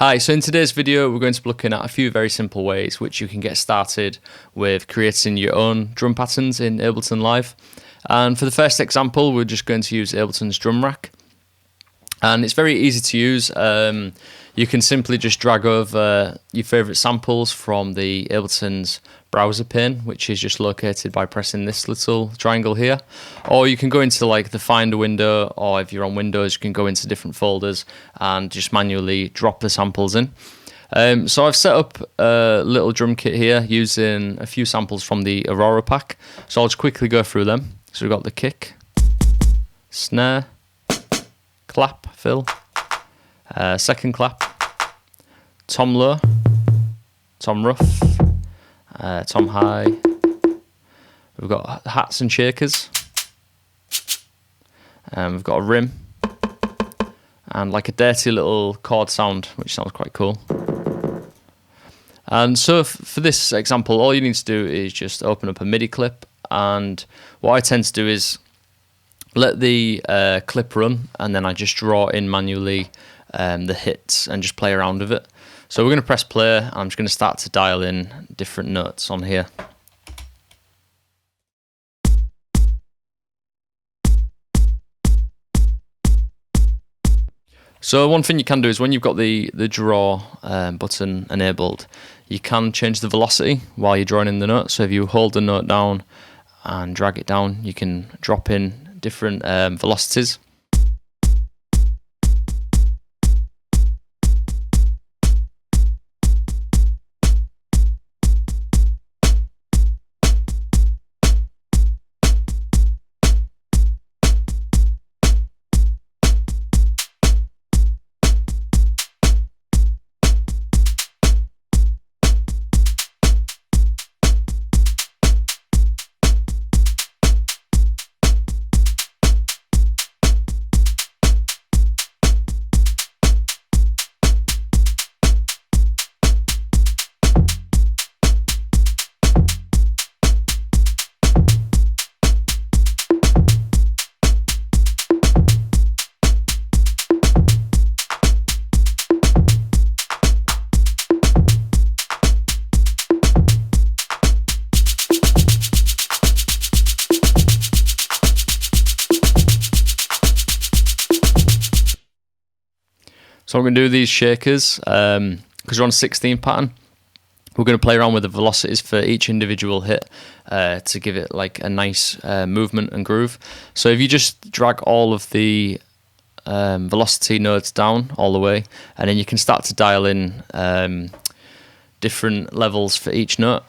Hi, so in today's video we're going to be looking at a few very simple ways which you can get started with creating your own drum patterns in Ableton Live. And for the first example we're just going to use Ableton's drum rack. And it's very easy to use. You can simply just drag over your favourite samples from the Ableton's browser pane, which is just located by pressing this little triangle here. Or you can go into like the Finder window, or if you're on Windows, you can go into different folders and just manually drop the samples in. So I've set up a little drum kit here using a few samples from the Aurora pack. So I'll just quickly go through them. So we've got the kick, snare, clap, fill, second clap, tom low, tom rough, tom high. We've got hats and shakers. We've got a rim and like a dirty little chord sound, which sounds quite cool. And so for this example, all you need to do is just open up a MIDI clip, and what I tend to do is let the clip run, and then I just draw in manually the hits and just play around with it. So we're going to press play, and I'm just going to start to dial in different notes on here. So one thing you can do is when you've got the draw button enabled, you can change the velocity while you're drawing in the note. So if you hold the note down and drag it down, you can drop in different velocities. So I'm going to do these shakers, because we're on a 16 pattern. We're going to play around with the velocities for each individual hit to give it like a nice movement and groove. So if you just drag all of the velocity nodes down all the way, and then you can start to dial in different levels for each note.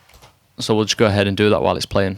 So we'll just go ahead and do that while it's playing.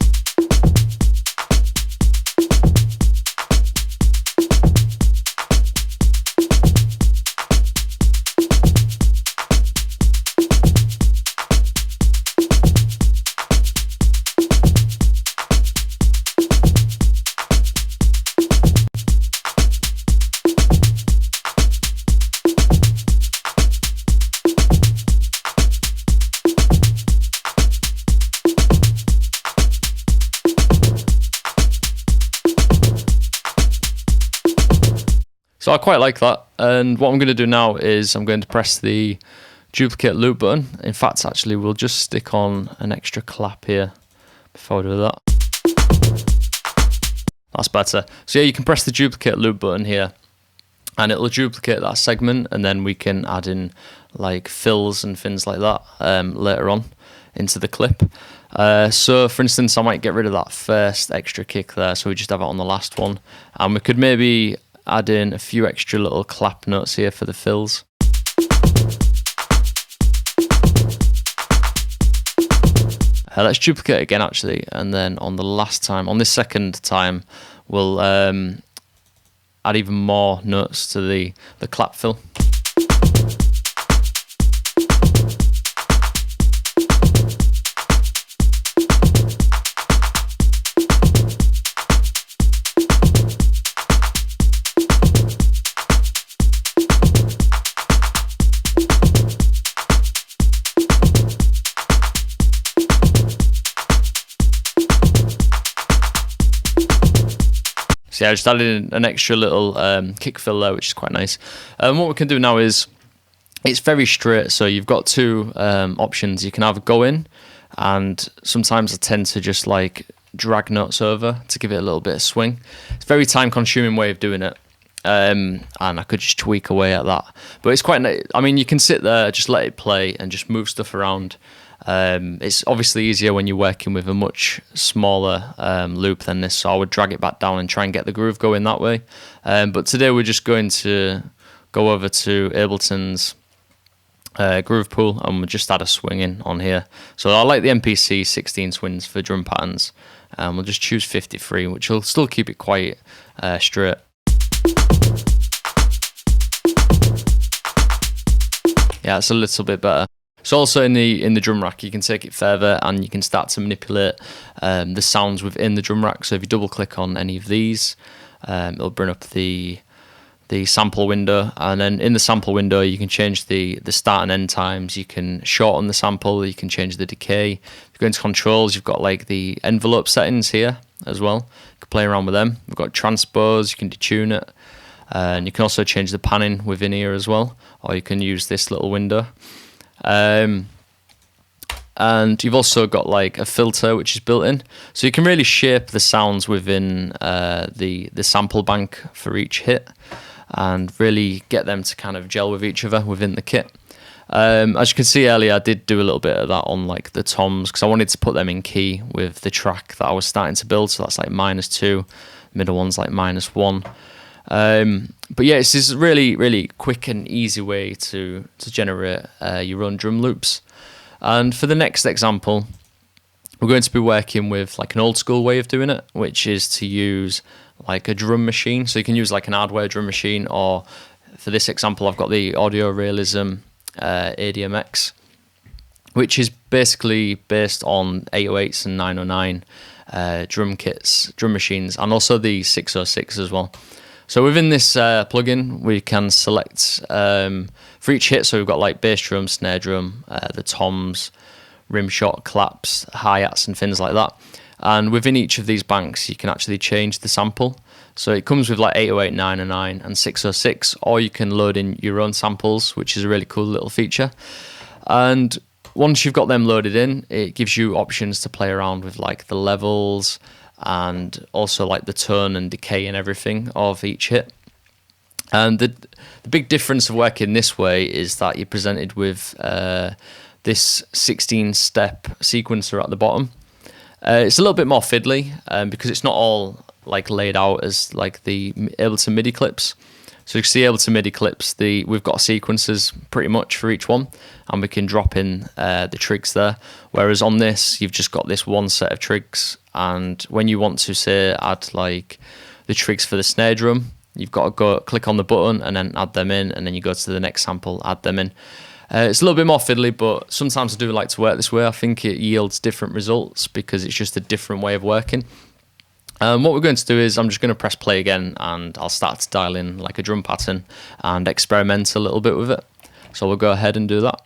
So I quite like that, and what I'm going to do now is I'm going to press the duplicate loop button. In fact, actually, we'll just stick on an extra clap here before I do that. That's better. So yeah, you can press the duplicate loop button here, and it'll duplicate that segment, and then we can add in like fills and things like that later on into the clip. So for instance, I might get rid of that first extra kick there, so we just have it on the last one, and we could maybe add in a few extra little clap notes here for the fills. Let's duplicate again actually, and then on the last time, on this second time, we'll add even more notes to the clap fill. So yeah, I just added an extra little kick fill there, which is quite nice. What we can do now is it's very straight. So you've got two options. You can either go in, and sometimes I tend to just like drag notes over to give it a little bit of swing. It's a very time consuming way of doing it. And I could just tweak away at that. But it's quite, I mean, you can sit there, just let it play and just move stuff around. It's obviously easier when you're working with a much smaller loop than this, so I would drag it back down and try and get the groove going that way. But today we're just going to go over to Ableton's groove pool, and we'll just add a swing in on here. So I like the MPC 16 swings for drum patterns. We'll just choose 53, which will still keep it quite straight. Yeah, it's a little bit better. So also in the drum rack, you can take it further and you can start to manipulate the sounds within the drum rack. So if you double click on any of these, it'll bring up the sample window, and then in the sample window you can change the start and end times. You can shorten the sample, you can change the decay. If you go into controls, you've got like the envelope settings here as well. You can play around with them. We've got transpose, you can detune it, and you can also change the panning within here as well, or you can use this little window. And you've also got like a filter which is built in, so you can really shape the sounds within the sample bank for each hit and really get them to kind of gel with each other within the kit. As you can see earlier, I did do a little bit of that on like the toms because I wanted to put them in key with the track that I was starting to build, so that's like -2, middle one's like -1. But yeah, it's this really, really quick and easy way to generate your own drum loops. And for the next example, we're going to be working with like an old school way of doing it, which is to use like a drum machine. So you can use like an hardware drum machine, or for this example, I've got the AudioRealism ADMx, which is basically based on 808s and 909 drum kits, drum machines, and also the 606 as well. So within this plugin, we can select for each hit. So we've got like bass drum, snare drum, the toms, rim shot, claps, hi-hats, and things like that. And within each of these banks, you can actually change the sample. So it comes with like 808, 909, and 606, or you can load in your own samples, which is a really cool little feature. And once you've got them loaded in, it gives you options to play around with like the levels, and also like the tone and decay and everything of each hit. And the big difference of working this way is that you're presented with this 16-step sequencer at the bottom. It's a little bit more fiddly because it's not all like laid out as like the Ableton MIDI clips. So you can see Ableton MIDI clips, we've got sequences pretty much for each one, and we can drop in the trigs there. Whereas on this, you've just got this one set of trigs, and when you want to say add like the trigs for the snare drum, you've got to go click on the button and then add them in, and then you go to the next sample, add them in. It's a little bit more fiddly, but sometimes I do like to work this way. I think it yields different results because it's just a different way of working. What we're going to do is I'm just going to press play again, and I'll start to dial in like a drum pattern and experiment a little bit with it. So we'll go ahead and do that.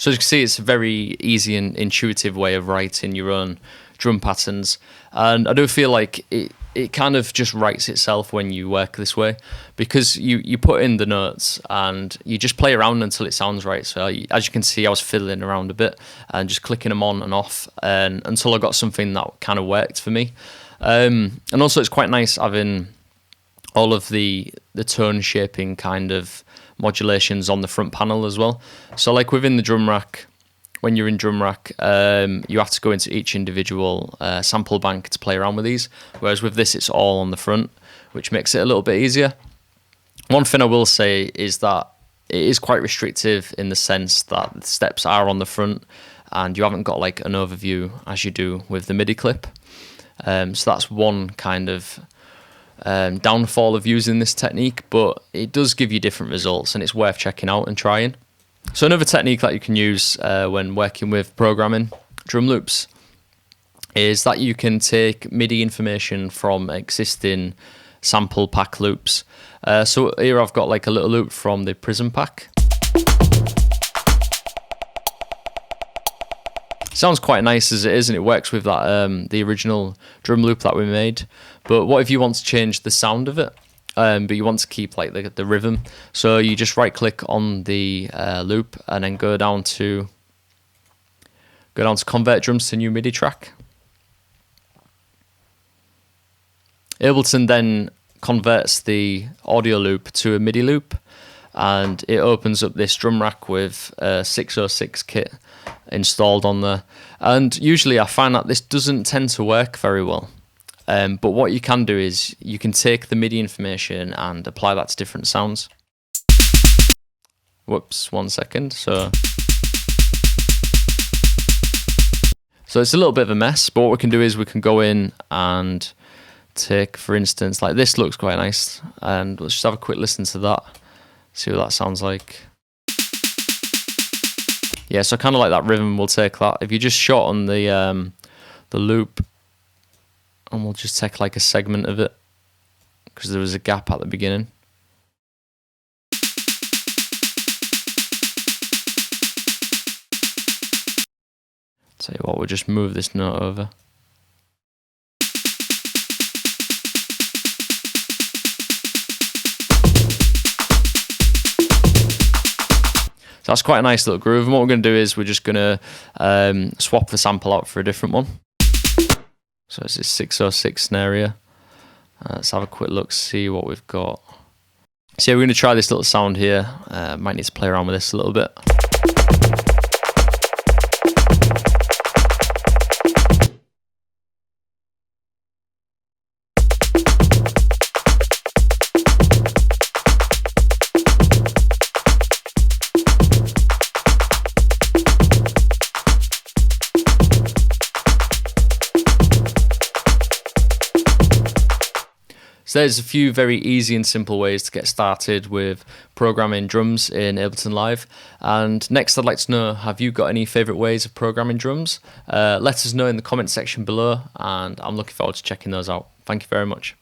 So as you can see, it's a very easy and intuitive way of writing your own drum patterns. And I do feel like it kind of just writes itself when you work this way, because you put in the notes and you just play around until it sounds right. So as you can see, I was fiddling around a bit and just clicking them on and off, and until I got something that kind of worked for me. And also it's quite nice having all of the tone shaping kind of modulations on the front panel as well. So like within the drum rack, when you're in drum rack, you have to go into each individual sample bank to play around with these, whereas with this it's all on the front, which makes it a little bit easier. One thing I will say is that it is quite restrictive in the sense that the steps are on the front and you haven't got like an overview as you do with the MIDI clip. So that's one kind of downfall of using this technique, but it does give you different results and it's worth checking out and trying. So another technique that you can use when working with programming drum loops is that you can take MIDI information from existing sample pack loops. So here I've got like a little loop from the Prism pack. Sounds quite nice as it is, and it works with that the original drum loop that we made. But what if you want to change the sound of it? But you want to keep like the rhythm, so you just right click on the loop and then go down to convert drums to new MIDI track. Ableton then converts the audio loop to a MIDI loop, and it opens up this drum rack with a 606 kit installed on there. And usually I find that this doesn't tend to work very well. But what you can do is you can take the MIDI information and apply that to different sounds. Whoops, 1 second. So it's a little bit of a mess, but what we can do is we can go in and take, for instance, like this looks quite nice, and let's just have a quick listen to that, see what that sounds like. Yeah, so kind of like that rhythm, we'll take that. If you just short on the loop, and we'll just take like a segment of it because there was a gap at the beginning. Tell you what, we'll just move this note over. So that's quite a nice little groove, and what we're going to do is we're just going to swap the sample out for a different one. So it's this 606 snare here. Let's have a quick look, see what we've got. So yeah, we're going to try this little sound here. Might need to play around with this a little bit. So there's a few very easy and simple ways to get started with programming drums in Ableton Live. And next I'd like to know, have you got any favourite ways of programming drums? Let us know in the comment section below, and I'm looking forward to checking those out. Thank you very much.